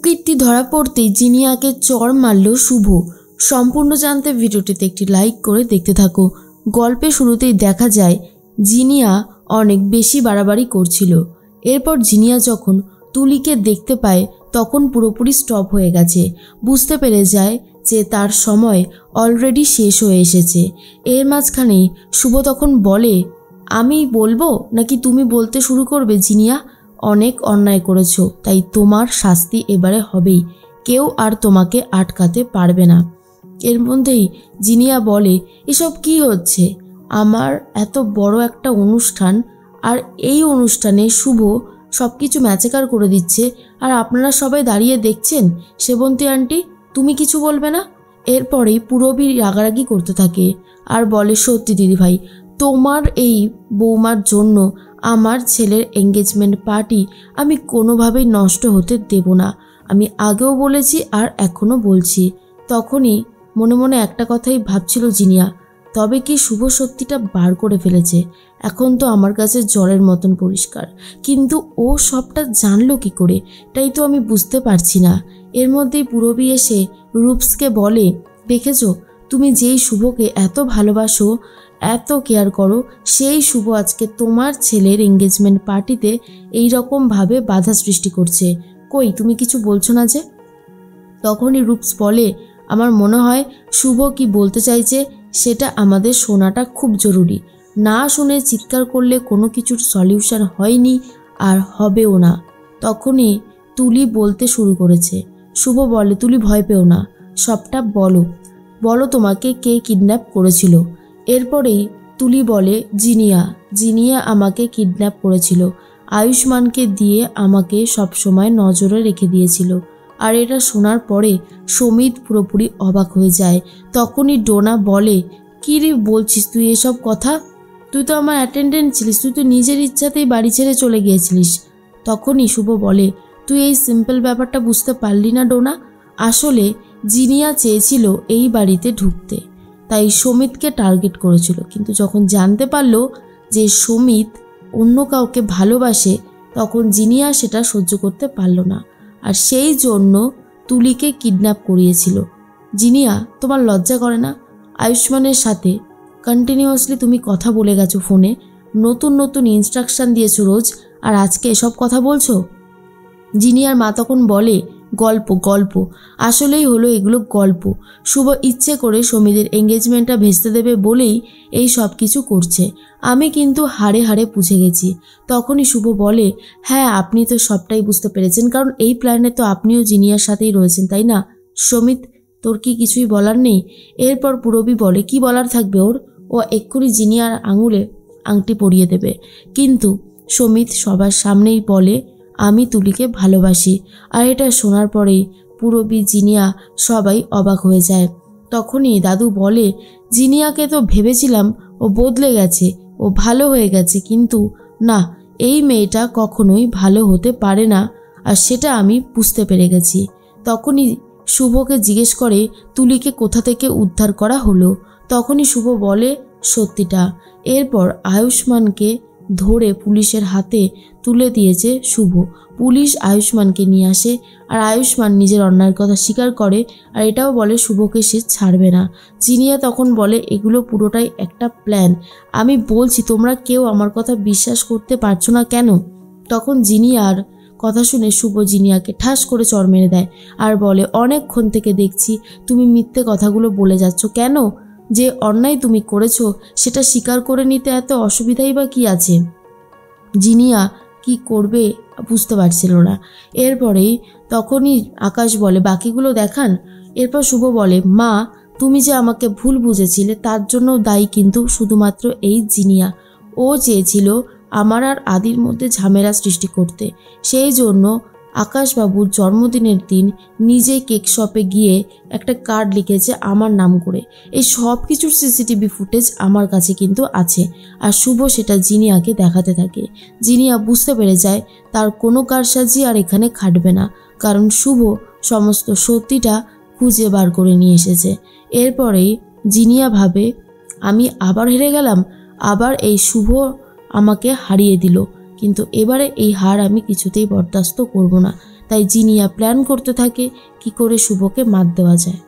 কুকীর্তি ধরা পড়তেই জিনিয়াকে চড় মারল শুভ। সম্পূর্ণ জানতে ভিডিওটিতে একটি লাইক করে দেখতে থাকো। গল্পের শুরুতেই দেখা যায় জিনিয়া অনেক বেশি বাড়াবাড়ি করছিল। এরপর জিনিয়া যখন তুলিকে দেখতে পায় তখন পুরোপুরি স্টপ হয়ে গেছে। বুঝতে পেরে যায় যে তার সময় অলরেডি শেষ হয়ে এসেছে। এর মাঝখানেই শুভ তখন বলে, আমি বলবো নাকি তুমি বলতে শুরু করবে? জিনিয়া, অনেক অন্যায় করেছো, তাই তোমার শাস্তি এবারে হবেই। কেউ আর তোমাকে আটকাতে পারবে না। এর মধ্যেই জিনিয়া বলে, এসব কি হচ্ছে? আমার এত বড় একটা অনুষ্ঠান, আর এই অনুষ্ঠানে শুভ সব কিছু ম্যাচেকার করে দিচ্ছে, আর আপনারা সবাই দাঁড়িয়ে দেখছেন। সেবন্তী আন্টি, তুমি কিছু বলবে না? এরপরেই পুরবী রাগারাগি করতে থাকে আর বলে, সত্যি দিদিভাই, তোমার এই বৌমার জন্য আমার ছেলের এঙ্গেজমেন্ট পার্টি আমি কোনোভাবেই নষ্ট হতে দেব না। আমি আগেও বলেছি আর এখনও বলছি। তখনই মনে মনে একটা কথাই ভাবছিল জিনিয়া, তবে কি শুভ সত্যিটা বার করে ফেলেছে? এখন তো আমার কাছে জলের মতন পরিষ্কার, কিন্তু ও সবটা জানলো কি করে? তাই তো আমি বুঝতে পারছি না। এর মধ্যেই পুরবী এসে রূপসকে বলে, দেখেছো, তুমি যেই শুভকে এত ভালোবাসো, এত কেয়ার করো, সেই শুভ আজকে তোমার ছেলের এঙ্গেজমেন্ট পার্টিতে এইরকমভাবে বাধা সৃষ্টি করছে। কই, তুমি কিছু বলছো না যে? তখনই রূপস বলে, আমার মনে হয় শুভ কি বলতে চাইছে সেটা আমাদের শোনাটা খুব জরুরি। না শুনে চিৎকার করলে কোনো কিছুর সলিউশন হয়নি আর হবেও না। তখনই তুলি বলতে শুরু করেছে। শুভ বলে, তুলি ভয় পেও না, সবটা বলো, বলো তোমাকে কে কিডন্যাপ করেছিল। এরপরেই তুলি বলে, জিনিয়া আমাকে কিডন্যাপ করেছিল। আয়ুষ্মানকে দিয়ে আমাকে সবসময় নজরে রেখে দিয়েছিল। আর এটা শোনার পরে সমিত পুরোপুরি অবাক হয়ে যায়। তখনই ডোনা বলে, কী রে বলছিস তুই এসব কথা? তুই তো আমার অ্যাটেন্ডেন্ট ছিলিস, তুই তো নিজের ইচ্ছাতেই বাড়ি ছেড়ে চলে গিয়েছিলিস। তখনই শুভ বলে, তুই এই সিম্পল ব্যাপারটা বুঝতে পারলি না ডোনা? আসলে জিনিয়া চেয়েছিল এই বাড়িতে ঢুকতে, তাই সমিতকে টার্গেট করেছিল। কিন্তু যখন জানতে পারলো যে সমিত অন্য কাউকে ভালোবাসে, তখন জিনিয়া সেটা সহ্য করতে পারল না, আর সেই জন্য তুলিকে কিডন্যাপ করিয়েছিল। জিনিয়া, তোমার লজ্জা করে না? আয়ুষ্মানের সাথে কন্টিনিউয়াসলি তুমি কথা বলে গেছো ফোনে, নতুন নতুন ইনস্ট্রাকশন দিয়েছো রোজ, আর আজকে এসব কথা বলছো? জিনিয়ার মা তখন বলে, গল্প আসলেই হলো এগুলো গল্প। শুভ ইচ্ছে করে সমিদের এঙ্গেজমেন্টটা ভেস্তে দেবে বলেই এই সব কিছু করছে। আমি কিন্তু হাড়ে হাড়ে বুঝে গেছি। তখনই শুভ বলে, হ্যাঁ, আপনি তো সবটাই বুঝতে পেরেছেন, কারণ এই প্ল্যানে তো আপনিও জিনিয়ার সাথেই রয়েছেন, তাই না? সমিত, তোর কি কিছুই বলার নেই? এরপর পুরবী বলে, কি বলার থাকবে ওর? ও এক্ষুনি জিনিয়ার আঙুলে আংটি পরিয়ে দেবে। কিন্তু সমিত সবার সামনেই বলে, আমি তুলিকে ভালোবাসি। আর এটা শোনার পরেই পুরবী, জিনিয়া সবাই অবাক হয়ে যায়। তখনই দাদু বলে, জিনিয়াকে তো ভেবেছিলাম ও বদলে গেছে, ও ভালো হয়ে গেছে, কিন্তু না, এই মেয়েটা কখনোই ভালো হতে পারে না, আর সেটা আমি বুঝতে পেরে গেছি। তখনই শুভকে জিজ্ঞেস করে, তুলিকে কোথা থেকে উদ্ধার করা হলো? তখনই শুভ বলে সত্যিটা। এরপর আয়ুষ্মানকে ধরে পুলিশের হাতে তুলে দিয়েছে শুভ। পুলিশ আয়ুষ্মানকে নিয়ে আসে, আর আয়ুষ্মান নিজের অন্যায়ের কথা স্বীকার করে, আর এটাও বলে শুভকে সে ছাড়বে না। জিনিয়া তখন বলে, এগুলো পুরোটাই একটা প্ল্যান। আমি বলছি, তোমরা কেউ আমার কথা বিশ্বাস করতে পারছো না কেন? তখন জিনিয়ার কথা শুনে শুভ জিনিয়াকে ঠাস করে চড় মেরে দেয় আর বলে, অনেকক্ষণ থেকে দেখছি তুমি মিথ্যে কথাগুলো বলে যাচ্ছ। কেন? যে অন্যায় তুমি করেছো সেটা স্বীকার করে নিতে এত অসুবিধাই বা কি আছে? জিনিয়া কি করবে বুঝতে পারছিল না। এরপরেই তখনই আকাশ বলে, বাকিগুলো দেখান। এরপর শুভ বলে, মা, তুমি যে আমাকে ভুল বুঝেছিলে তার জন্য দায়ী কিন্তু শুধুমাত্র এই জিনিয়া। ও চেয়েছিল আমার আর আদির মধ্যে ঝামেলা সৃষ্টি করতে। সেই জন্য আকাশবাবুর জন্মদিনের দিন নিজে কেক শপে গিয়ে একটা কার্ড লিখেছে আমার নাম করে। এই সব কিছুর সিসিটিভি ফুটেজ আমার কাছে কিন্তু আছে। আর শুভ সেটা জিনিয়াকে দেখাতে থাকে। জিনিয়া বুঝতে পেরে যায় তার কোনো কারসাজি আর এখানে খাটবে না, কারণ শুভ সমস্ত সত্যিটা খুঁজে বার করে নিয়ে এসেছে। এরপরেই জিনিয়া ভাবে, আমি আবার হেরে গেলাম, আবার এই শুভ আমাকে হারিয়ে দিল, কিন্তু এবারে এই হার আমি কিছুতেই বরদাস্ত করব না। তাই জিনিয়া প্ল্যান করতে থাকে কি করে শুভকে মার দেওয়া যায়।